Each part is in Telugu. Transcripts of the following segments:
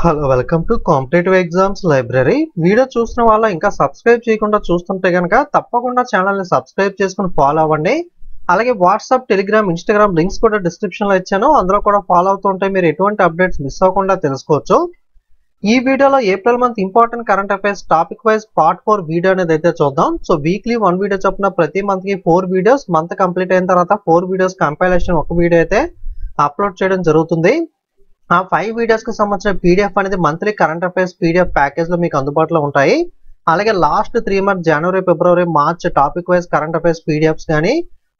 Hello welcome to competitive exams library. Video చూసిన వాళ్ళు ఇంకా సబ్స్క్రైబ్ చేయకుండా చూస్తుంటే కనుక తప్పకుండా ఛానల్ని సబ్స్క్రైబ్ చేసుకుని ఫాలో అవ్వండి. అలాగే వాట్సాప్, టెలిగ్రామ్, ఇన్స్టాగ్రామ్ లింక్స్ కూడా డిస్క్రిప్షన్లో ఇచ్చాను. అందులో కూడా ఫాలో అవుతుంటే మీరు ఎటువంటి అప్డేట్స్ మిస్ అవ్వకుండా తెలుసుకోవచ్చు. ఈ వీడియోలో April month important current affairs topic wise part 4 video అనేది అయితే చూద్దాం. సో వీక్లీ 1 వీడియో చొప్పున ప్రతి మంత్ కి 4 వీడియోస్, మంత్ కంప్లీట్ అయిన తర్వాత 4 వీడియోస్ కంపైలేషన్ ఒక వీడియో అయితే అప్లోడ్ చేయడం జరుగుతుంది. ఆ 5 వీడియోస్ కి సంబంధించిన పీడిఎఫ్ అనేది monthly current affairs PDF package లో మీకు అందుబాటులో ఉంటాయి. అలాగే లాస్ట్ 3 మంత్స్ జనవరి, ఫిబ్రవరి, March topic wise current affairs PDFs కానీ,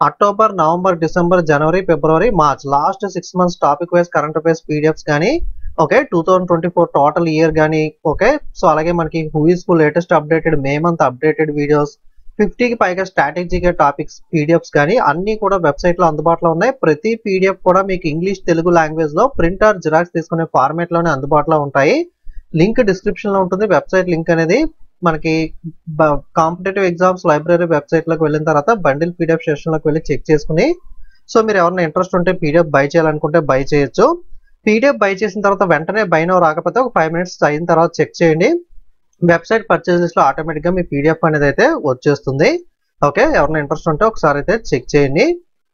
అక్టోబర్, నవంబర్, డిసెంబర్, జనవరి, ఫిబ్రవరి, March last 6 months topic wise current affairs PDFs కానీ, ఓకే 2024 టోటల్ ఇయర్ కానీ, ఓకే సో అలాగే మనకి who is latest updated May month updated videos 50కి పైగా స్ట్రాటజిక్ టాపిక్స్ పీడిఎఫ్స్ కానీ అన్ని కూడా వెబ్సైట్ లో అందుబాటులో ఉన్నాయి. ప్రతి పీడిఎఫ్ కూడా మీకు ఇంగ్లీష్, తెలుగు లాంగ్వేజ్ లో ప్రింట్ ఆర్ జిరాక్స్ తీసుకునే ఫార్మేట్ లోనే అందుబాటులో ఉంటాయి. లింక్ డిస్క్రిప్షన్ లో ఉంటుంది. వెబ్సైట్ లింక్ అనేది మనకి కాంపిటేటివ్ ఎగ్జామ్స్ లైబ్రరీ వెబ్సైట్ లోకి వెళ్ళిన తర్వాత బండిల్ పీడిఎఫ్ సెషన్ లోకి వెళ్ళి చెక్ చేసుకుని, సో మీరు ఎవరైనా ఇంట్రెస్ట్ ఉంటే పీడిఎఫ్ బై చేయాలనుకుంటే బై చేయొచ్చు. పీడిఎఫ్ బై చేసిన తర్వాత వెంటనే బై నో రాకపోతే ఒక 5 మినిట్స్ అయిన తర్వాత చెక్ చేయండి. వెబ్సైట్ పర్చేస్ లిస్ట్ లో ఆటోమేటిక్ గా మీ పీడిఎఫ్ అనేది అయితే వచ్చేస్తుంది. ఓకే, ఎవరైనా ఇంట్రెస్ట్ ఉంటే ఒకసారి అయితే చెక్ చేయండి.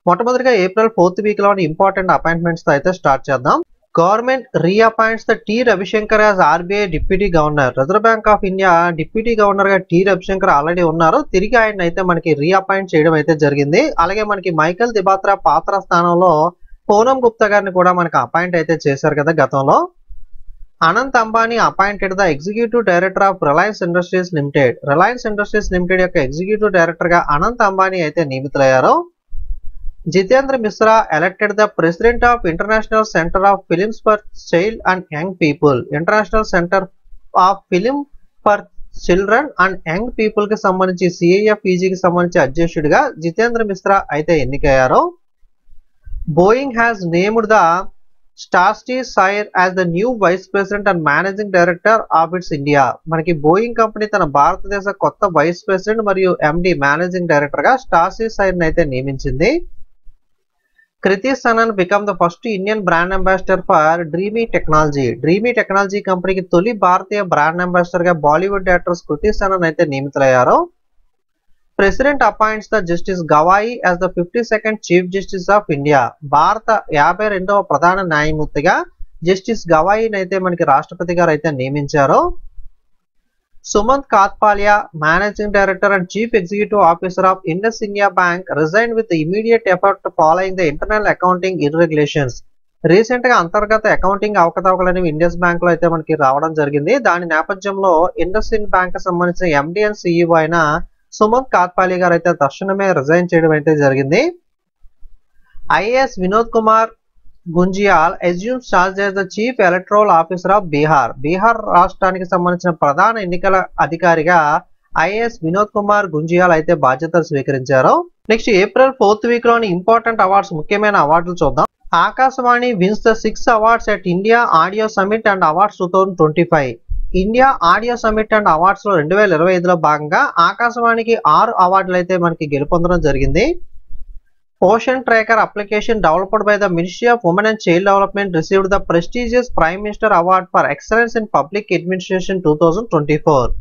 మొట్టమొదటిగా ఏప్రిల్ 4th వీక్ లోని ఇంపార్టెంట్ అపాయింట్మెంట్స్ తో అయితే స్టార్ట్ చేద్దాం. Government reappoints the T Ravishankar as RBI deputy governor. Reserve Bank of India deputy governor గా టి రవిశంకర్ ఆల్రెడీ ఉన్నారు. తిరిగి ఆయన అయితే మనకి రీఅపాయింట్ చేయడం అయితే జరిగింది. అలాగే మనకి మైకేల్ దిబాత్రా పాత్ర స్థానంలో పూనం గుప్తా గారిని కూడా మనకి అపాయింట్ అయితే చేశారు కదా గతంలో. Anant Ambani appointed the executive director of Reliance Industries Limited. Reliance Industries Limited యొక్క ఎగ్జిక్యూటివ్ డైరెక్టర్ గా అనంత్ అంబానీ అయితే నియమితులయ్యారు. Jitendra Mishra elected the president of international centre of films for child and young people. International centre of film for children and young people కి సంబంధించి సిఐఎఫ్ఈజీకి సంబంధించి అధ్యక్షుడిగా జితేంద్ర మిశ్రా అయితే ఎన్నికయ్యారు. Boeing has named the Stasi Sire as the new vice president and managing director of it's India. మనకి బోయింగ్ కంపెనీ తన భారతదేశ కొత్త వైస్ ప్రెసిడెంట్ మరియు ఎండి మేనేజింగ్ డైరెక్టర్ గా స్టాస్టీ సైర్ అయితే నియమించింది. Kriti Sanon become the first Indian brand ambassador for Dreame technology. Dreame technology కంపెనీకి తొలి భారతీయ బ్రాండ్ అంబాసిడర్ గా బాలీవుడ్ యాక్ట్రెస్ కృతి సనన్ అయితే నియమితులయ్యారు. President appoints the justice Gavai as the 52nd chief justice of India. భారత 52వ ప్రధాన న్యాయమూర్తిగా జస్టిస్ గవాయిని అయితే మనకి రాష్ట్రపతి గారు అయితే నియమించారు. Sumant Kathpalia, managing director and chief executive officer of IndusInd bank resign with immediate effect following the internal accounting irregulations. Recent గా అంతర్గత అకౌంటింగ్ అవకతవకలు ఇండస్ బ్యాంక్ లో అయితే మనకి రావడం జరిగింది. దాని నేపథ్యంలో ఇండస్ ఇండ్ బ్యాంక్ సంబంధించిన ఎండి అండ్ సిఇఓ అయిన సుమంత్ కాత్పాలి గారు అయితే తక్షణమే రిజైన్ చేయడం అయితే జరిగింది. IAS Vinod Kumar Gunjiyal assumes charge as the chief electoral officer of Bihar. Bihar రాష్ట్రానికి సంబంధించిన ప్రధాన ఎన్నికల అధికారిగా ఐఏఎస్ వినోద్ కుమార్ గుంజియాల్ అయితే బాధ్యతలు స్వీకరించారు. నెక్స్ట్ ఏప్రిల్ 4th వీక్ లోని ఇంపార్టెంట్ అవార్డ్స్, ముఖ్యమైన అవార్డులు చూద్దాం. Akashvani wins the 6 awards at India audio summit and awards 2025. India audio summit and awards లో 2025లో భాగంగా ఆకాశవాణికి 6 అవార్డులు అయితే మనకి గెలుపొందడం జరిగింది. Poshan tracker application developed by the ministry of women and child development received the prestigious prime minister award for excellence in public administration 2024.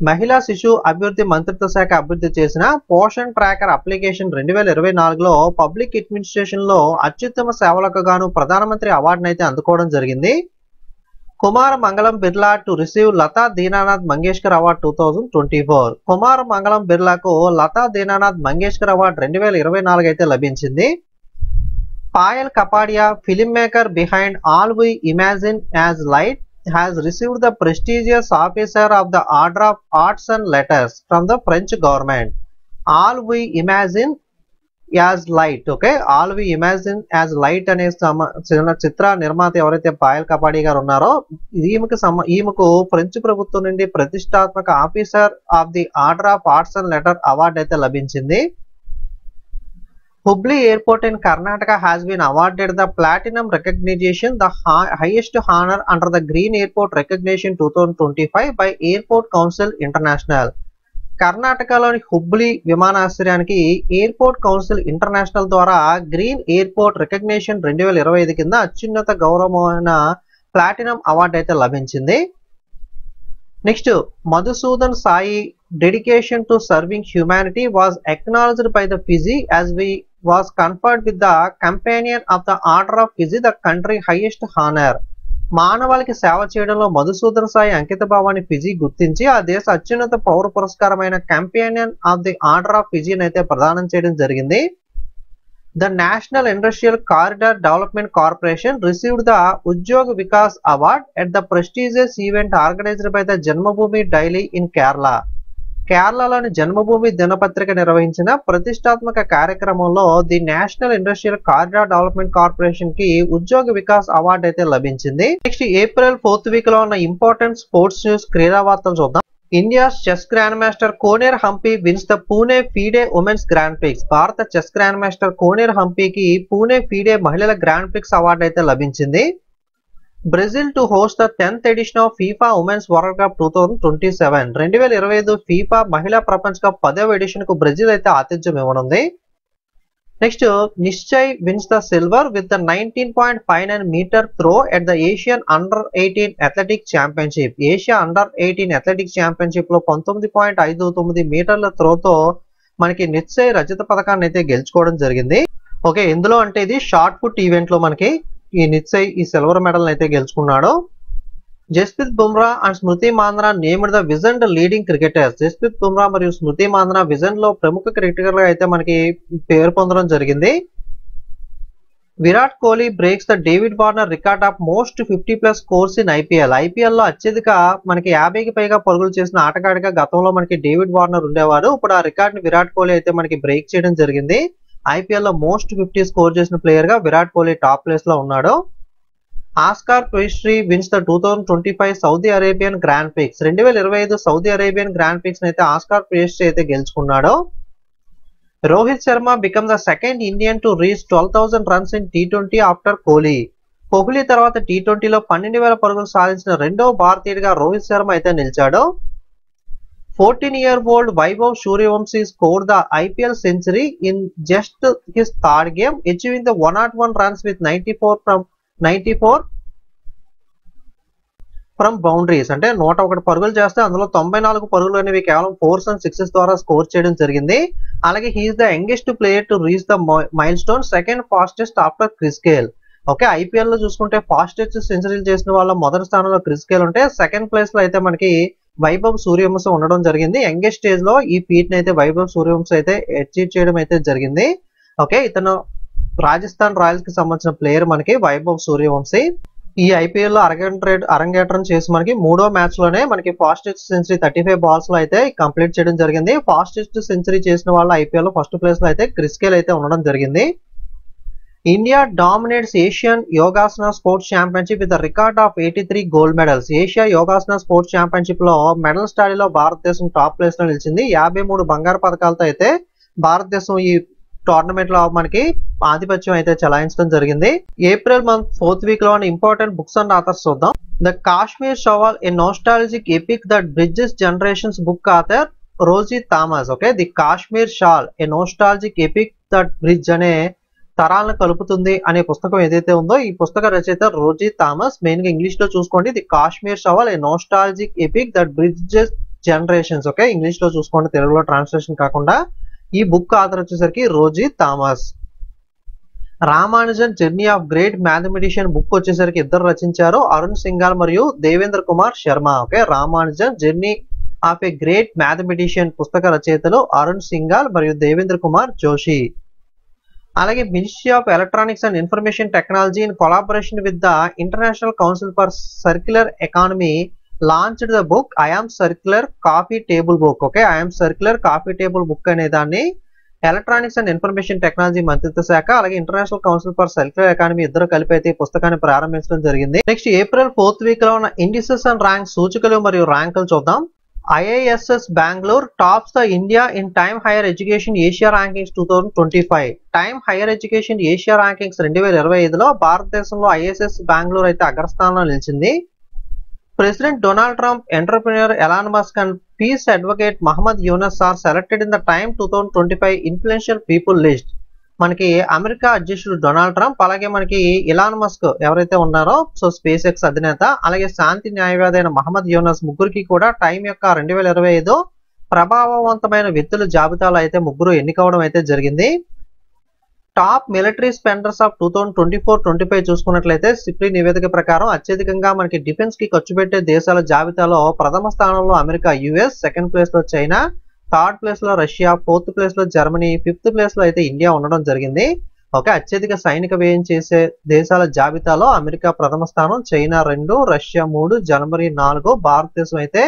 మహిళా శిశు అభివృద్ధి మంత్రిత్వ శాఖ అభివృద్ధి చేసిన పోషన్ ట్రాకర్ అప్లికేషన్ 2024లో పబ్లిక్ అడ్మినిస్ట్రేషన్ లో అత్యుత్తమ సేవలకు గాను ప్రధానమంత్రి అవార్డును అయితే అందుకోవడం జరిగింది. Kumar Mangalam Birla to receive Lata Dinanath Mangeshkar award 2024. Kumar Mangalam బిర్లాకు లతా దీనానాథ్ మంగేష్కర్ అవార్డ్ 2024 అయితే లభించింది. Payal Kapadia, filmmaker behind all we imagine as light, has received the prestigious officer of the order of arts and letters from the French government. All we imagine as light, okay all we imagine as light అనే చిత్ర నిర్మాత ఎవరైతే పాయల్ కపాడి గారు ఉన్నారో ఈమెకు ఫ్రెంచ్ ప్రభుత్వం నుండి ప్రతిష్టాత్మక officer of the order of arts and letter award అయితే లభించింది. Hubli airport in Karnataka has been awarded the platinum recognition, the highest honour under the green airport recognition 2025 by airport council international. కర్ణాటకలోని హుబ్లీ విమానాశ్రయానికి ఎయిర్పోర్ట్ కౌన్సిల్ ఇంటర్నేషనల్ ద్వారా గ్రీన్ ఎయిర్పోర్ట్ రికగ్నిషన్ 2025 కింద అత్యున్నత గౌరవమైన ప్లాటినం అవార్డు అయితే లభించింది. Next Madhusudan Sai dedication to serving humanity was acknowledged by the Fiji as we was conferred with the Companion of the Order of Fiji, the country highest honor. మానవాళికి సేవ చేయడంలో మధుసూదన్ సాయి అంకిత భావాన్ని ఫిజీ గుర్తించి ఆ దేశ అత్యున్నత పౌర పురస్కారమైన companion of the order of Fiji అయితే ప్రదానం చేయడం జరిగింది. The national industrial corridor development corporation received the Udyog Vikas award at the prestigious event organised by the Janmabhoomi daily in Kerala. కేరళలోని జన్మభూమి దినపత్రిక నిర్వహించిన ప్రతిష్టాత్మక కార్యక్రమంలో the national industrial corridor development corporation కి ఉద్యోగ వికాస్ అవార్డు అయితే లభించింది. నెక్స్ట్ ఏప్రిల్ 4th వీక్ లో ఉన్న ఇంపార్టెంట్ స్పోర్ట్స్ న్యూస్ క్రీడా వార్తలు చూద్దాం. India's chess grand master Koneru Humpy wins the Pune FIDE women's grand prix. భారత చెస్ గ్రాండ్ మాస్టర్ కోనేర్ హంపీకి పూణే ఫీడే మహిళల గ్రాండ్ ప్రిక్స్ అవార్డు అయితే లభించింది. Brazil to host the 10th edition of FIFA women's world cup 2027. 2025 FIFA మహిళా ప్రపంచ కప్ 10వ ఎడిషన్ కు బ్రెజిల్ అయితే ఆతిథ్యం ఇవ్వనుంది. Next Nishchay wins the silver with the 19.59 metre throw at the Asian under eighteen athletics championship. Asia అండర్-18 athletics championship లో 19.59 మీటర్ల త్రోతో మనకి నిశ్చయ్ రజత పథకాన్ని అయితే గెలుచుకోవడం జరిగింది. ఓకే, ఎందులో అంటే ఇది షార్ట్ పుట్ ఈవెంట్ లో మనకి ఈ నిశ్చయ్ ఈ సిల్వర్ మెడల్ అయితే గెలుచుకున్నాడు. Jasprit Bumrah and Smriti Mandhana named the Wisden leading cricketers. Jasprit Bumrah మరియు స్మృతి మాంద్రా విజన్ లో ప్రముఖ క్రికెటర్లు అయితే మనకి పేరు పొందడం జరిగింది. Virat Kohli breaks the David Warner record of most 50+ scores in IPL. IPL లో అత్యధిక మనకి 50కి పైగా పరుగులు చేసిన ఆటగాడిగా గతంలో మనకి డేవిడ్ వార్నర్ ఉండేవారు. ఇప్పుడు ఆ రికార్డ్ ని విరాట్ కోహ్లీ అయితే మనకి బ్రేక్ చేయడం జరిగింది. ఐపీఎల్ లో మోస్ట్ 50 స్కోర్ చేసిన ప్లేయర్ గా విరాట్ కోహ్లీ టాప్ ప్లేస్ లో ఉన్నాడు. Oscar Piastri wins the 2025 Saudi Arabian grand prix. 2025 Saudi Arabian grand prix అయితే ఆస్కార్ పియస్ట్రీ అయితే గెలుచుకున్నాడు. Rohit Sharma become the second Indian to reach 12,000 runs in T20 after Kohli. Kohli తర్వాత T20లో 12,000 పరుగులు సాధించిన రెండవ భారతీయుడిగా రోహిత్ శర్మ అయితే నిలిచాడు. 14-year-old Vaibhav Suryavanshi scored the IPL century in just his third game, achieving the 101 runs with 94 from boundaries. అంటే 101 పరుగులు చేస్తే అందులో 94 పరుగులు అనేవి కేవలం 4s and 6s ద్వారా స్కోర్ చేయడం జరిగింది. అలాగే he's the youngest player to reach the milestone, second fastest after Chris Gayle. Okay, IPL లో చూసుకుంటే ఫాస్టెస్ట్ సెంచరీలు చేసిన వాళ్ళ మొదటి స్థానంలో క్రిస్ గేల్ ఉంటే సెకండ్ ప్లేస్ లో అయితే మనకి వైభవ్ సూర్యవంశీ ఉండడం జరిగింది. యంగెస్ట్ స్టేజ్ లో ఈ ఫీట్ ని అయితే వైభవ్ సూర్యవంశీ అయితే అచీవ్ చేయడం అయితే జరిగింది. ఓకే, ఇతను రాజస్థాన్ రాయల్స్ కి సంబంధించిన ప్లేయర్ మనకి వైభవ్ సూర్యవంశీ. ఈ ఐపీఎల్ లో అరంగేట్రం చేసి మనకి 3వ మ్యాచ్ లోనే మనకి ఫాస్టెస్ట్ సెంచరీ 35 balls లో అయితే కంప్లీట్ చేయడం జరిగింది. ఫాస్టెస్ట్ సెంచరీ చేసిన వాళ్ళ ఐపీఎల్ లో ఫస్ట్ ప్లేస్ లో అయితే క్రిస్ గేల్ అయితే ఉండడం జరిగింది. India dominates Asian yogasana sports championship with record of 83 gold medals. Asia yogasana sports championship లో మెడల్ స్టాడీలో భారతదేశం టాప్ ప్లేస్ లో నిలిచింది. 53 బంగారు పథకాలతో అయితే భారతదేశం ఈ టోర్నమెంట్ లో మనకి ఆధిపత్యం అయితే చెలాయించడం జరిగింది. ఏప్రిల్ మంత్ 4th వీక్ లో ఇంపార్టెంట్ బుక్స్ అండ్ ఆథర్స్ చూద్దాం. The Kashmir shawl a nostalgic epic that bridges generations book author Rosie Thomas. Okay, the Kashmir shawl a nostalgic epic that bridge అనే తరాలను కలుపుతుంది అనే పుస్తకం ఏదైతే ఉందో ఈ పుస్తక రచయిత రోజీ థామస్. మెయిన్ గా ఇంగ్లీష్ లో చూసుకోండి, the Kashmir shawl a nostalgic epic that bridges generations. Okay, English లో చూసుకోండి, తెలుగులో ట్రాన్స్లేషన్ కాకుండా. ఈ బుక్ ఆథర్ వచ్చేసరికి Rosie Thomas. Ramanujan journey of great mathematician book వచ్చేసరికి ఇద్దరు రచించారు, అరుణ్ సింఘాల్ మరియు Devendra Kumar Sharma. Okay, Ramanujan journey of a great mathematician పుస్తక రచయితలు అరుణ్ సింఘాల్ మరియు దేవేంద్ర కుమార్ జోషి. అలాగే ministry of electronics and information technology in collaboration with the international council for circular economy launched the book I am circular coffee table book. Okay, I am circular coffee table book అనే దాన్ని ఎలక్ట్రానిక్స్ అండ్ ఇన్ఫర్మేషన్ టెక్నాలజీ మంత్రిత్వ శాఖ అలాగే international council for circular economy ఇద్దరు కలిపి అయితే ఈ పుస్తకాన్ని ప్రారంభించడం జరిగింది. నెక్స్ట్ ఏప్రిల్ 4th వీక్ లో ఉన్న ఇండిసెస్ అండ్ ర్యాంక్ సూచికలు మరియు ర్యాంకులు చూద్దాం. IISS Bangalore tops the India in Time Higher Education Asia Rankings 2025. Time Higher Education Asia Rankings 2025లో భారతదేశంలో IISS బెంగళూరు అయితే అగ్రస్థానంలో నిలిచింది. President Donald Trump, entrepreneur Elon Musk and peace advocate Muhammad Yunus are selected in the Time 2025 influential people list. మనకి అమెరికా అధ్యక్షుడు డొనాల్డ్ ట్రంప్, అలాగే మనకి ఇలాన్ మస్క్ ఎవరైతే ఉన్నారో సో స్పేస్ ఎక్స్ అధినేత, అలాగే శాంతి న్యాయవాది అయిన మహమ్మద్ యూనస్, ముగ్గురికి కూడా టైం యొక్క 2025 ప్రభావవంతమైన వ్యక్తుల జాబితాలో అయితే ముగ్గురు ఎన్నికవడం అయితే జరిగింది. టాప్ మిలిటరీ స్పెండర్స్ ఆఫ్ 2024-25 చూసుకున్నట్లయితే సిప్రీ నివేదిక ప్రకారం అత్యధికంగా మనకి డిఫెన్స్ కి ఖర్చు పెట్టే దేశాల జాబితాలో ప్రథమ స్థానంలో అమెరికా, యుఎస్, సెకండ్ ప్లేస్ లో చైనా, థర్డ్ ప్లేస్ లో రష్యా, ఫోర్త్ ప్లేస్ లో జర్మనీ, ఫిఫ్త్ ప్లేస్ లో అయితే ఇండియా ఉండడం జరిగింది. ఓకే, అత్యధిక సైనిక వ్యయం చేసే దేశాల జాబితాలో అమెరికా ప్రథమ స్థానం, చైనా 2, రష్యా 3, జర్మనీ 4, భారతదేశం అయితే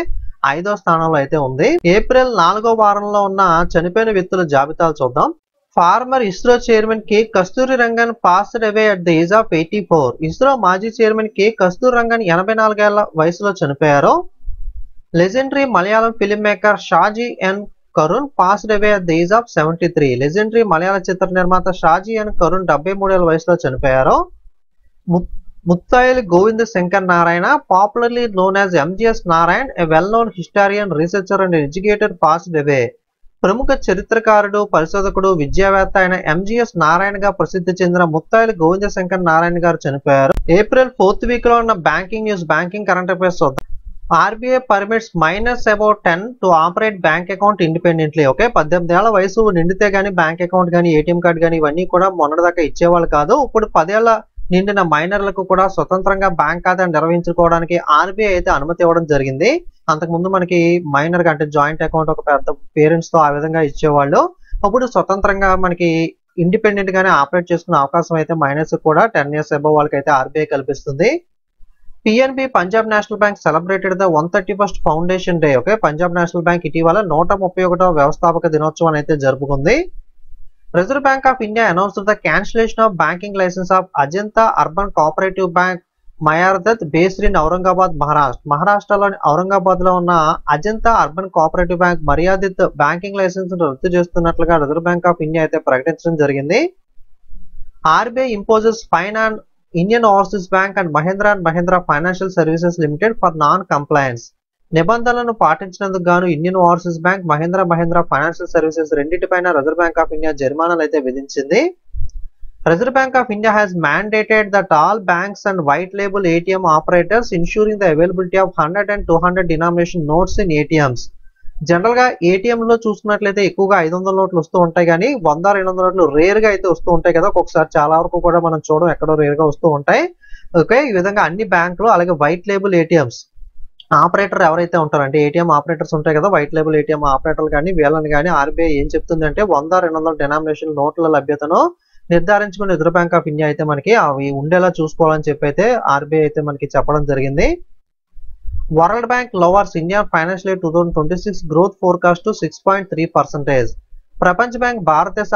5వ స్థానంలో అయితే ఉంది. ఏప్రిల్ 4వ వారంలో ఉన్న చనిపోయిన వ్యక్తుల జాబితాలు చూద్దాం. Former ISRO chairman K Kasturi Rangan passed away at the age of 84. ISRO మాజీ చైర్మన్ కె కస్తూరి రంగన్ 84 ఏళ్ల వయసులో చనిపోయారు. Legendary Malayalam film maker Shaji N Karun passed away at the age of 73. Legendary మలయాళ చిత్ర నిర్మాత షాజీ ఎన్ కరుణ్ 73 ఏళ్ల వయసులో చనిపోయారు. Muthayil Govind Shankar Narayana, popularly known as MGS Narayan, a well known historian, researcher and educator passed అవే. ప్రముఖ చరిత్రకారుడు, పరిశోధకుడు, విద్యావేత్త అయిన ఎంజిఎస్ నారాయణ గా ప్రసిద్ధి చెందిన ముత్తాయిల్ గోవింద శంకర్ నారాయణ గారు చనిపోయారు. ఏప్రిల్ 4th వీక్ లో ఉన్న banking news, banking current affairs చూద్దాం. RBI permits -10 to operate bank account independently. Okay, 18 ఏళ్ల వయసు నిండితే గానీ బ్యాంక్ అకౌంట్ గానీ ఏటీఎం కార్డు గానీ ఇవన్నీ కూడా మొన్నటిదాకా ఇచ్చేవాళ్ళు కాదు. ఇప్పుడు 10 ఏళ్ల నిండిన మైనర్లకు కూడా స్వతంత్రంగా బ్యాంక్ ఖాతా నిర్వహించుకోవడానికి ఆర్బీఐ అయితే అనుమతి ఇవ్వడం జరిగింది. అంతకుముందు మనకి మైనర్ గా అంటే జాయింట్ అకౌంట్ ఒక పెద్ద పేరెంట్స్ తో ఆ విధంగా ఇచ్చేవాళ్ళు. ఇప్పుడు స్వతంత్రంగా మనకి ఇండిపెండెంట్ గానే ఆపరేట్ చేసుకునే అవకాశం అయితే మైనర్స్ కూడా 10 years అబవ్ వాళ్ళకైతే ఆర్బీఐ కల్పిస్తుంది. PNB Punjab National Bank celebrated the 131st foundation day. Okay, Punjab National Bank ఇటీవల 131వ వ్యవస్థాపక దినోత్సవం అయితే జరుపుకుంది. Reserve Bank of India announced the cancellation of banking licence of Ajanta urban cooperative bank Maryadit based in Aurangabad, Maharashtra. మహారాష్ట్రలోని ఔరంగాబాద్ లో ఉన్న Ajanta urban cooperative bank Maryadit banking licence రద్దు చేస్తున్నట్లుగా రిజర్వ్ బ్యాంక్ ఆఫ్ ఇండియా అయితే ప్రకటించడం జరిగింది. RBI imposes fine on Indian Overseas Bank and Mahindra financial services limited for non compliance. నిబంధనలను పాటించినందుకు గాను Indian Overseas Bank, Mahindra financial services రెండింటిపైన రిజర్వ్ బ్యాంక్ ఆఫ్ ఇండియా జరిమానాలు అయితే విధించింది. Reserve Bank of India has mandated that all banks and white label ATM operators ensuring the availability of 100 and 200 denomination notes in ATMs. General గా ఏటీఎం లో చూసుకున్నట్లయితే ఎక్కువగా 500 నోట్లు వస్తూ ఉంటాయి, కానీ 100-200 నోట్లు రేర్ గా అయితే వస్తూ ఉంటాయి కదా. ఒక్కొక్కసారి చాలా వరకు కూడా మనం చూడడం ఎక్కడో రేర్ గా వస్తూ ఉంటాయి. ఓకే, ఈ విధంగా అన్ని బ్యాంకులు అలాగే వైట్ లేబుల్ ఏటీఎంస్ ఆపరేటర్ ఎవరైతే ఉంటారో అంటే ఏటీఎం ఆపరేటర్స్ ఉంటాయి కదా, వైట్ లేబుల్ ఏటీఎం ఆపరేటర్లు కానీ వీళ్ళని కానీ ఆర్బీఐ ఏం చెప్తుందంటే 100-200 డినామినేషన్ నోట్ల లభ్యతను నిర్ధారించుకుని రిజర్వ్ బ్యాంక్ ఆఫ్ ఇండియా అయితే మనకి అవి ఉండేలా చూసుకోవాలని చెప్పి అయితే ఆర్బీఐ అయితే మనకి చెప్పడం జరిగింది. World Bank lowers India financial year 2026 growth forecast to 6.3%. ప్రపంచ బ్యాంక్ భారతదేశ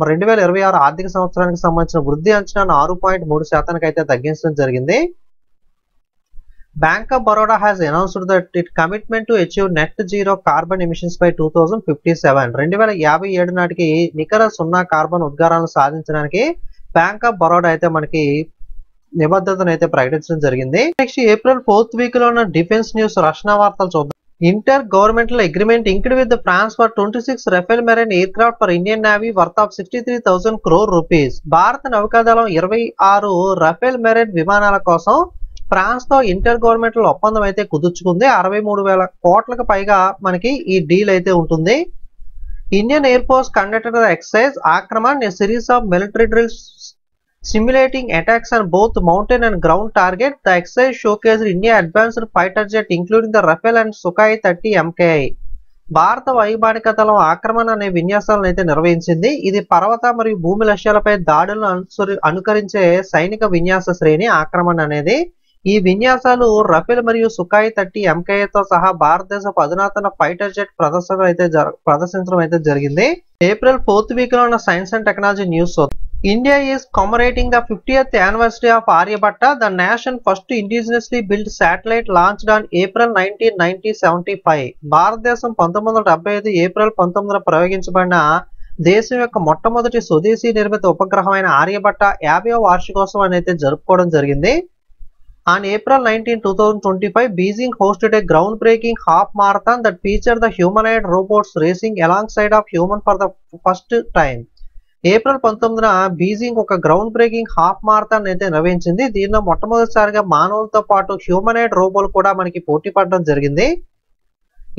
2026 ఆర్థిక సంవత్సరానికి సంబంధించిన వృద్ధి అంచనాను 6.3% అయితే తగ్గించడం జరిగింది. Bank of Baroda has announced that its commitment to achieve net zero carbon emissions by 2057. 2057 నాటికి నికర సున్నా కార్బన్ ఉద్గారాలను సాధించడానికి బ్యాంక్ ఆఫ్ బరోడా అయితే మనకి నిబద్ధతను అయితే ప్రకటించడం జరిగింది. నెక్స్ట్ ఏప్రిల్ 4th వీక్ లో ఉన్న డిఫెన్స్ న్యూస్, రక్షణ వార్తలు చూద్దాం. Intergovernmental agreement inked with the France for 26 Rafale marine aircraft for Indian navy worth of 63,000 crore rupees. భారత నౌకాదళం 26 రఫేల్ మెరైన్ విమానాల కోసం ఫ్రాన్స్ తో ఇంటర్ గవర్నమెంటల్ ఒప్పందం అయితే కుదుర్చుకుంది. 63,000 కోట్లకు పైగా మనకి ఈ డీల్ అయితే ఉంటుంది. Indian Air Force conducted the exercise Aakraman, a series of military drills simulating attacks on both mountain and ground target. The exercise showcased India advanced fighter jet including the Rafale and Sukhoi 30 MKI. భారత వైమానిక దళం ఆక్రమణ అనే విన్యాసాలను అయితే నిర్వహించింది. ఇది పర్వత మరియు భూమి లక్ష్యాలపై దాడులను అనుకరించే సైనిక విన్యాస శ్రేణి ఆక్రమణ అనేది. ఈ విన్యాసాలు రఫేల్ మరియు సుఖాయ్ 30 MKIతో సహా భారతదేశ అధునాతన ఫైటర్ జెట్ ప్రదర్శించడం అయితే జరిగింది. ఏప్రిల్ 4th వీక్ లో ఉన్న science and technology news. India is commemorating the 50th anniversary of Aryabhatta, the nation's first indigenously built satellite launched on April 19, 1975. భారతదేశం 1975 ఏప్రిల్ 19న ప్రయోగించబడిన దేశం యొక్క మొట్టమొదటి స్వదేశీ నిర్మిత ఉపగ్రహమైన ఆర్యభట్ట 50వ వార్షికోత్సవం అనేది జరుపుకోవడం జరిగింది. On April 19, 2025, Beijing hosted a groundbreaking half marathon that featured the humanoid robots racing alongside of human for the first time. April 19న బీజింగ్ ఒక గ్రౌండ్ బ్రేకింగ్ హాఫ్ మారథాన్ అయితే నిర్వహించింది. దీనిలో మొట్టమొదటిసారిగా మానవులతో పాటు హ్యూమనాయిడ్ రోబోలు కూడా మనకి పోటీ పడడం జరిగింది.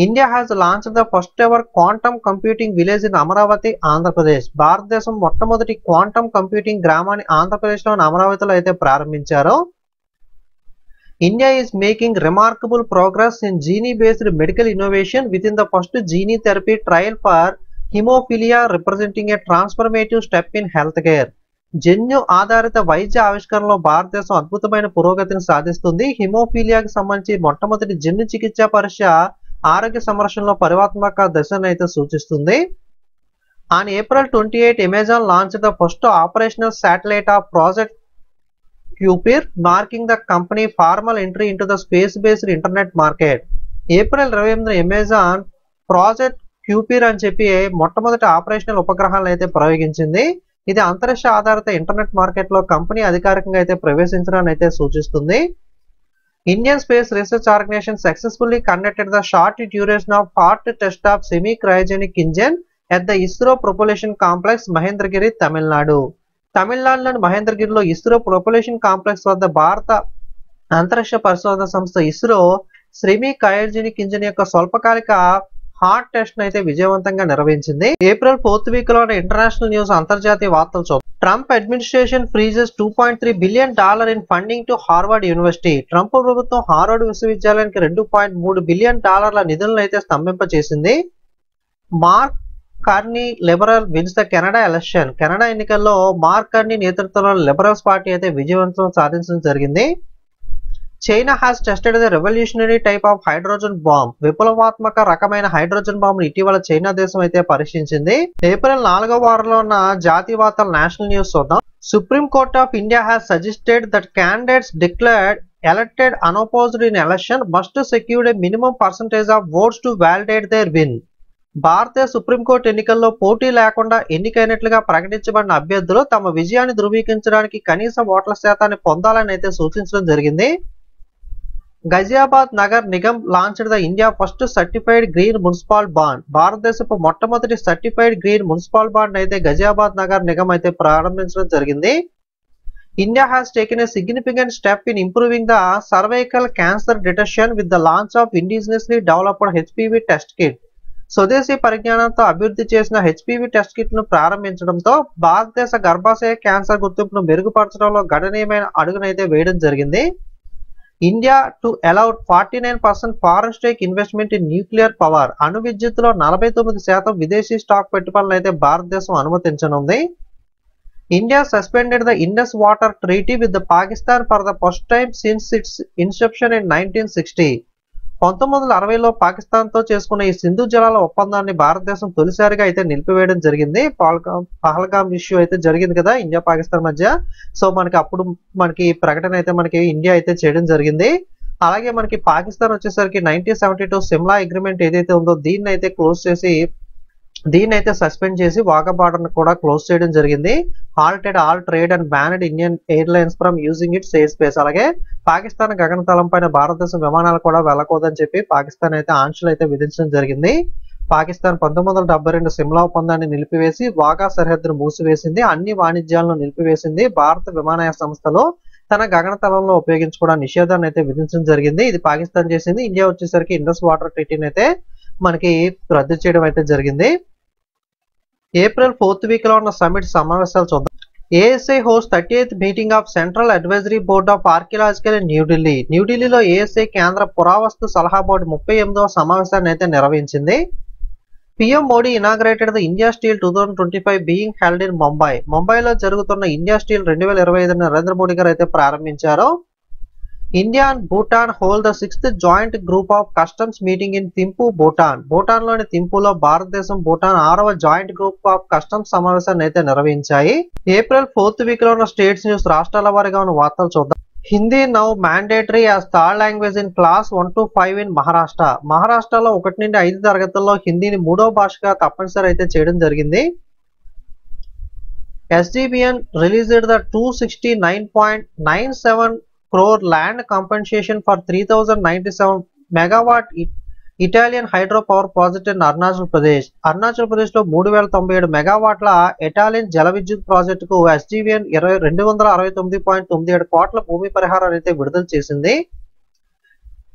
India has launched the first ever quantum computing village in Amaravati, Andhra Pradesh. భారతదేశం మొట్టమొదటి క్వాంటమ్ కంప్యూటింగ్ గ్రామాన్ని ఆంధ్రప్రదేశ్లోని అమరావతిలో అయితే ప్రారంభించారు. India is making remarkable progress in gene-based medical innovation within the first gene therapy trial for hemophilia, representing a transformative step in healthcare. జన్యు ఆధారిత వైద్య ఆవిష్కరణలో భారతదేశం అద్భుతమైన పురోగతిని సాధిస్తుంది. హిమోఫీలియాకి సంబంధించి మొట్టమొదటి జన్యు చికిత్సా పరీక్ష ఆరోగ్య సంరక్షణలో పరివర్తనాత్మక దశను అయితే సూచిస్తుంది. On April 28, Amazon launched the first operational satellite of Project Kuiper, marking the company formal entry into the space-based internet market. April 28న అమెజాన్ ప్రాజెక్ట్ క్యూపీర్ అని చెప్పి మొట్టమొదటి ఆపరేషనల్ ఉపగ్రహాలను అయితే ప్రయోగించింది. ఇది అంతరిక్ష ఆధారిత ఇంటర్నెట్ మార్కెట్లో కంపెనీ అధికారికంగా అయితే ప్రవేశించడాన్ని అయితే సూచిస్తుంది. Indian space research organisation successfully conducted the short duration of hot test of semi cryogenic engine at the ISRO propulsion complex, Mahendragiri, Tamil Nadu. తమిళనాడులోని మహేంద్రగిరిలో ఇస్రో ప్రొపల్షన్ కాంప్లెక్స్ వద్ద భారత అంతరిక్ష పరిశోధన సంస్థ ఇస్రో సెమీ క్రయోజెనిక్ ఇంజిన్ యొక్క స్వల్పకాలిక హార్ట్ టెస్ట్ అయితే విజయవంతంగా నిర్వహించింది. ఏప్రిల్ 4th వీక్ లోని ఇంటర్నేషనల్ న్యూస్ అంతర్జాతీయ వార్తలు చూద్దాం. Trump administration freezes $2.3 billion in funding to Harvard university. Trump ప్రభుత్వం హార్వర్డ్ విశ్వవిద్యాలయానికి $2.3 బిలియన్ నిధులను అయితే స్తంభింపచేసింది. Mark Carney liberal wins the Canada election. Canada ఎన్నికల్లో మార్క్ కార్నీ నేతృత్వంలో లిబరల్స్ పార్టీ అయితే విజయవంతం సాధించడం జరిగింది. China has tested the revolutionary type of hydrogen bomb. విప్లవాత్మక రకమైన హైడ్రోజన్ బాంబ్ ఇటీవల చైనా దేశం అయితే పరీక్షించింది. ఏప్రిల్ 4వ వారంలో ఉన్న జాతీయ వార్తల నేషనల్ న్యూస్ చూద్దాం. Supreme court of India has suggested that candidates declared elected unopposed in election must secure a minimum percentage of votes to validate their win. భారతీయ సుప్రీంకోర్టు ఎన్నికల్లో పోటీ లేకుండా ఎన్నికైనట్లుగా ప్రకటించబడిన అభ్యర్థులు తమ విజయాన్ని ధృవీకరించడానికి కనీస ఓట్ల శాతాన్ని పొందాలని అయితే సూచించడం జరిగింది. Ghaziabad Nagar Nigam launched the India first certified green municipal bond. భారతదేశపు మొట్టమొదటి సర్టిఫైడ్ గ్రీన్ మున్సిపల్ బాండ్ అయితే గజియాబాద్ నగర్ నిగమ్ అయితే ప్రారంభించడం జరిగింది. India has taken a significant step in improving the cervical cancer detection with the launch of indigenously developed HPV test kit. స్వదేశీ పరిజ్ఞానంతో అభివృద్ధి చేసిన హెచ్పివి టెస్ట్ కిట్ ను ప్రారంభించడంతో భారతదేశ గర్భాశయ క్యాన్సర్ గుర్తింపును మెరుగుపరచడంలో గణనీయమైన అడుగునైతే వేయడం జరిగింది. India to allow 49% foreign stake investment in nuclear power. అణు విద్యుత్తులో 49% విదేశీ స్టాక్ పెట్టుబడులను అయితే భారతదేశం అనుమతించనుంది. India suspended the Indus water treaty with the Pakistan for the first time since its inception in 1960. 1960లో పాకిస్తాన్తో చేసుకున్న ఈ సింధు జలాల ఒప్పందాన్ని భారతదేశం తొలిసారిగా అయితే నిలిపివేయడం జరిగింది. పహల్గామ్ ఇష్యూ అయితే జరిగింది కదా ఇండియా పాకిస్తాన్ మధ్య. సో మనకి అప్పుడు మనకి ప్రకటన అయితే మనకి ఇండియా అయితే చేయడం జరిగింది. అలాగే మనకి పాకిస్తాన్ వచ్చేసరికి 1972 సిమ్లా అగ్రిమెంట్ ఏదైతే ఉందో దీన్ని అయితే దీన్ని అయితే సస్పెండ్ చేసి వాఘా బార్డర్ కూడా క్లోజ్ చేయడం జరిగింది. Halted all trade and banned Indian airlines from using it's air space. అలాగే పాకిస్తాన్ గగనతలం పైన భారతదేశం విమానాలు కూడా వెళ్ళకూడదని చెప్పి పాకిస్తాన్ అయితే ఆంక్షలు అయితే విధించడం జరిగింది. పాకిస్తాన్ 1972 సిమ్లా ఒప్పందాన్ని నిలిపివేసి వాఘా సరిహద్దును మూసివేసింది. అన్ని వాణిజ్యాలను నిలిపివేసింది. భారత విమానయాన సంస్థలు తన గగనతలంలో ఉపయోగించుకోవడానికి నిషేధాన్ని అయితే విధించడం జరిగింది. ఇది పాకిస్తాన్ చేసింది. ఇండియా వచ్చేసరికి ఇండస్ వాటర్ ట్రీటీని అయితే మనకి రద్దు చేయడం అయితే జరిగింది. ఏప్రిల్ 4th వీక్ లో ఉన్న సమిట్ సమావేశాలు చూద్దాం. ASI host 38th meeting of central advisory board of archaeological in New Delhi. న్యూఢిల్లీలో ఏఎస్ఐ కేంద్ర పురావస్తు సలహా బోర్డు 38వ సమావేశాన్ని అయితే నిర్వహించింది. PM Modi inaugurated the India steel 2025 being held in Mumbai. ముంబైలో జరుగుతున్న ఇండియా స్టీల్ 2025 నరేంద్ర మోడీ గారు అయితే ప్రారంభించారు. India and Bhutan hold the 6th joint group of customs meeting in Thimphu, Bhutan. Bhutan లోని థింపులో భారతదేశం భూటాన్ 6వ జాయింట్ గ్రూప్ ఆఫ్ కస్టమ్స్ సమావేశాన్ని అయితే నిర్వహించాయి. ఏప్రిల్ 4th వీక్ లో ఉన్న స్టేట్స్ న్యూస్ రాష్ట్రాల వారీగా ఉన్న వార్తలు చూద్దాం. Hindi now mandatory as third language in class 1 to 5 in Maharashtra. మహారాష్ట్రలో 1 నుండి 5 తరగతుల్లో హిందీని 3వ భాషగా తప్పనిసరి అయితే చేయడం జరిగింది. SGBN released the 269.97 crore land compensation for 3097 megawatt Italian hydro power project in Arunachal Pradesh. Arunachal Pradesh లో 3097 మెగావాట్ల ఇటాలియన్ జల విద్యుత్ ప్రాజెక్టుకు SJVN 269.97 కోట్ల భూమి పరిహారాన్ని అయితే విడుదల చేసింది.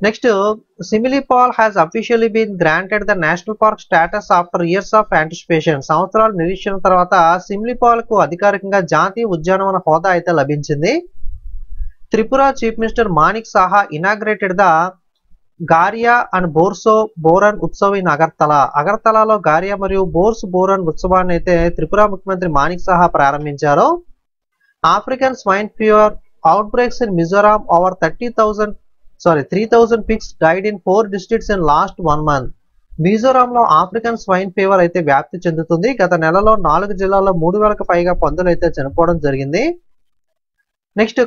Next, Similipal has officially been granted the national park status after years of anticipation. సంవత్సరాల నిరీక్షణ తర్వాత సిమిలీపాల్ కు అధికారికంగా జాతీయ ఉద్యానవన హోదా అయితే లభించింది. Tripura chief minister Manik Saha inaugurated the Garia and బోర్సో బోరన్ ఉత్సవ్ ఇన్ అగర్తల. అగర్తలలో గారియా మరియు బోర్స్ బోరన్ ఉత్సవాన్ని అయితే త్రిపుర ముఖ్యమంత్రి మాణిక్ సాహా ప్రారంభించారు. African swine fever outbreaks in Mizoram. Over 3,000 pigs died in 4 districts in last 1 month. మిజోరాంలో ఆఫ్రికన్ స్వైన్ ఫీవర్ అయితే వ్యాప్తి చెందుతుంది. గత నెలలో 4 జిల్లాల్లో 3,000కు పైగా పందులు అయితే చనిపోవడం జరిగింది. Next,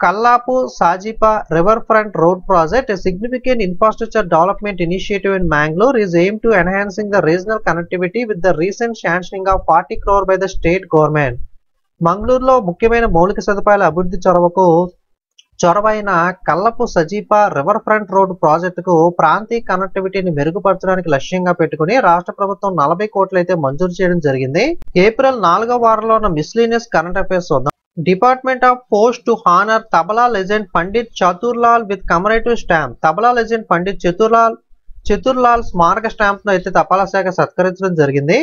Kallapu Sajipa river front road project, a significant infrastructure development initiative in Mangalore, is aimed to enhancing the regional connectivity with the recent sanctioning of 40 crore by the state government. మంగళూరులో ముఖ్యమైన మౌలిక సదుపాయాల అభివృద్ధి చొరవైన కల్లపు సజీపా రివర్ ఫ్రంట్ రోడ్ ప్రాజెక్టుకు ప్రాంతీయ కనెక్టివిటీని మెరుగుపరచడానికి లక్ష్యంగా పెట్టుకుని రాష్ట్ర ప్రభుత్వం 40 కోట్లు అయితే మంజూరు చేయడం జరిగింది. ఏప్రిల్ 4వ వారంలో ఉన్న మిస్లీనియస్ కరెంట్ అఫైర్స్ చూద్దాం. Department of post to honour tabla legend Pandit Chaturlal with commemorative stamp. Tabla legend Pandit Chaturlal స్మారక స్టాంప్ ను అయితే తపాలా శాఖ సత్కరించడం జరిగింది.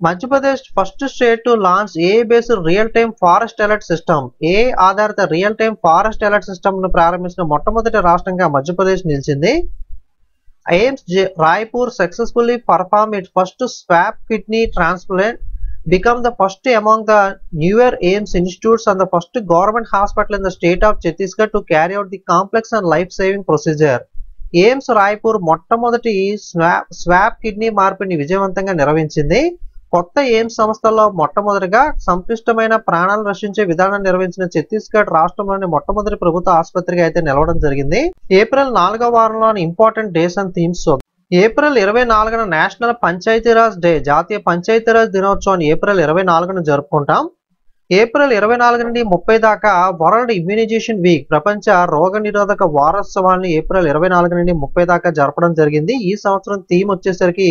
Madhya Pradesh first state to launch AI based real time forest alert system. AI ఆధారిత real time forest alert system ను ప్రారంభించిన మొట్టమొదటి రాష్ట్రంగా మధ్యప్రదేశ్ నిలిచింది. AIIMS Raipur successfully perform it first swap kidney transplant, become the first among the newer AIIMS institutes and the first government hospital in the state of Chhattisgarh to carry out the complex and life-saving procedure. AIIMS Raipur మొట్టమొదటి స్వాప్ కిడ్నీ మార్పిడిని విజయవంతంగా నిర్వహించింది. కొత్త ఎయిమ్స్ సంస్థల్లో మొట్టమొదటిగా సంక్లిష్టమైన ప్రాణాలను రక్షించే విధానాన్ని నిర్వహించిన ఛత్తీస్గఢ్ రాష్ట్రంలోని మొట్టమొదటి ప్రభుత్వ ఆసుపత్రిగా అయితే నిలవడం జరిగింది. ఏప్రిల్ 4వ వారంలోని important days and themes. April 24న నేషనల్ పంచాయతీరాజ్ డే, జాతీయ పంచాయతీరాజ్ దినోత్సవాన్ని ఏప్రిల్ 24న జరుపుకుంటాం. ఏప్రిల్ 24 నుండి 30 దాకా వరల్డ్ ఇమ్యూనైజేషన్ వీక్, ప్రపంచ రోగ నిరోధక వారోత్సవాన్ని ఏప్రిల్ 24 నుండి 30 దాకా జరపడం జరిగింది. ఈ సంవత్సరం థీమ్ వచ్చేసరికి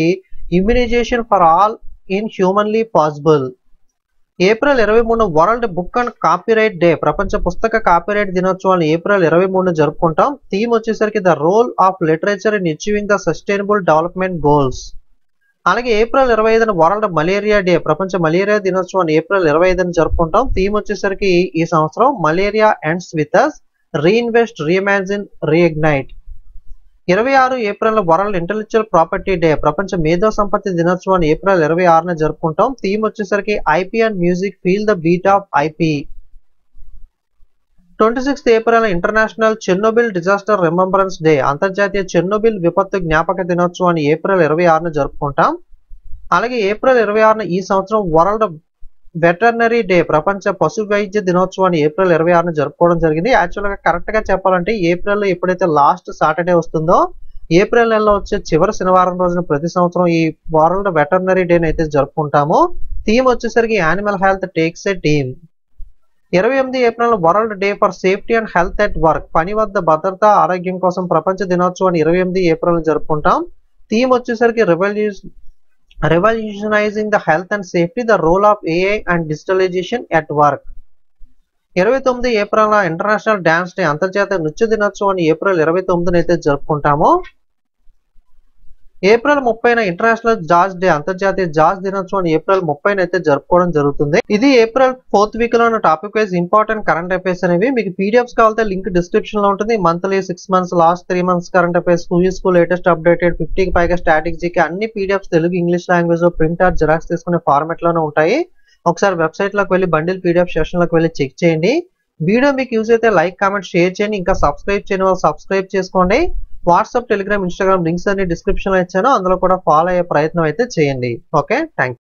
immunization for all in humanly possible. April 23 world book and copyright day, ప్రపంచ పుస్తక కాపీరైట్ దినోత్సవాన్ని ఏప్రిల్ 23 జరుపుకుంటాం. థీమ్ వచ్చేసరికి the role of literature in achieving the sustainable development goals. అలాగే ఏప్రిల్ 25 వరల్డ్ మలేరియా డే, ప్రపంచ మలేరియా దినోత్సవాన్ని ఏప్రిల్ 25 జరుపుకుంటాం. థీమ్ వచ్చేసరికి ఈ సంవత్సరం malaria ends with us, reinvest, reimagine, reignite. 26 April world intellectual property day, ప్రపంచ మేధో సంపత్తి దినోత్సవాన్ని ఏప్రిల్ 26న జరుపుకుంటాం. థీమ్ వచ్చేసరికి IP and music, feel the beat of IP. 26 April international Chernobyl disaster remembrance day, అంతర్జాతీయ చెర్నోబిల్ విపత్తు జ్ఞాపక దినోత్సవాన్ని ఏప్రిల్ 26న జరుపుకుంటాం. అలాగే ఏప్రిల్ 26న ఈ సంవత్సరం వరల్డ్ వెటర్నరీ డే, ప్రపంచ పశు వైద్య దినోత్సవాన్ని ఏప్రిల్ 26న జరుపుకోవడం జరిగింది. యాక్చువల్గా కరెక్ట్ గా చెప్పాలంటే ఏప్రిల్ ఎప్పుడైతే లాస్ట్ సాటర్డే వస్తుందో ఏప్రిల్ నెలలో వచ్చే చివరి శనివారం రోజున ప్రతి సంవత్సరం ఈ వరల్డ్ వెటర్నరీ డే అయితే జరుపుకుంటాము. థీమ్ వచ్చేసరికి animal health takes A team. 28 April world day for safety and health at work, పని వద్ద భద్రత ఆరోగ్యం కోసం ప్రపంచ దినోత్సవాన్ని 28 ఏప్రిల్ జరుపుకుంటాం. థీమ్ వచ్చేసరికి revolutionizing the health and safety, the role of AI and digitalization at work. 29 April international dance day, అంతర్జాతీయ నృత్య దినోత్సవాన్ని ఏప్రిల్ 29న అయితే జరుపుకుంటాము. ఏప్రిల్ 30న ఇంటర్నేషనల్ జాజ్ డే, అంతర్జాతీయ జాజ్ దినోత్సవాన్ని ఏప్రిల్ 30న అయితే జరుపుకోవడం జరుగుతుంది. ఇది ఏప్రిల్ 4th వీక్ లో ఉన్న topic wise important current affairs అనేవి. మీకు పీడిఎఫ్స్ కావాలంటే లింక్ డిస్క్రిప్షన్ లో ఉంటుంది. Monthly, 6 months, last 3 months current affairs, school latest updated, 50కి పైగా స్టాటిక్ జీకే, అన్ని పీడిఎఫ్స్ తెలుగు, ఇంగ్లీష్ లాంగ్వేజ్ లో ప్రింట్ ఆర్ జిరాక్స్ తీసుకునే ఫార్మాట్ లోనే ఉంటాయి. ఒకసారి వెబ్సైట్ లోకి వెళ్ళి బండిల్ పీడిఎఫ్ సెషన్ లోకి వెళ్ళి చెక్ చేయండి. వీడియో మీకు యూజ్ అయితే లైక్, కామెంట్, షేర్ చేయండి. ఇంకా సబ్స్క్రైబ్ చేయని వాళ్ళు సబ్స్క్రైబ్ చేసుకోండి. వాట్సాప్, టెలిగ్రామ్, ఇన్స్టాగ్రామ్ లింక్స్ అన్ని డిస్క్రిప్షన్ లో ఇచ్చాను, అందులో కూడా ఫాలో అయ్యే ప్రయత్నం అయితే చేయండి. Okay, thank you.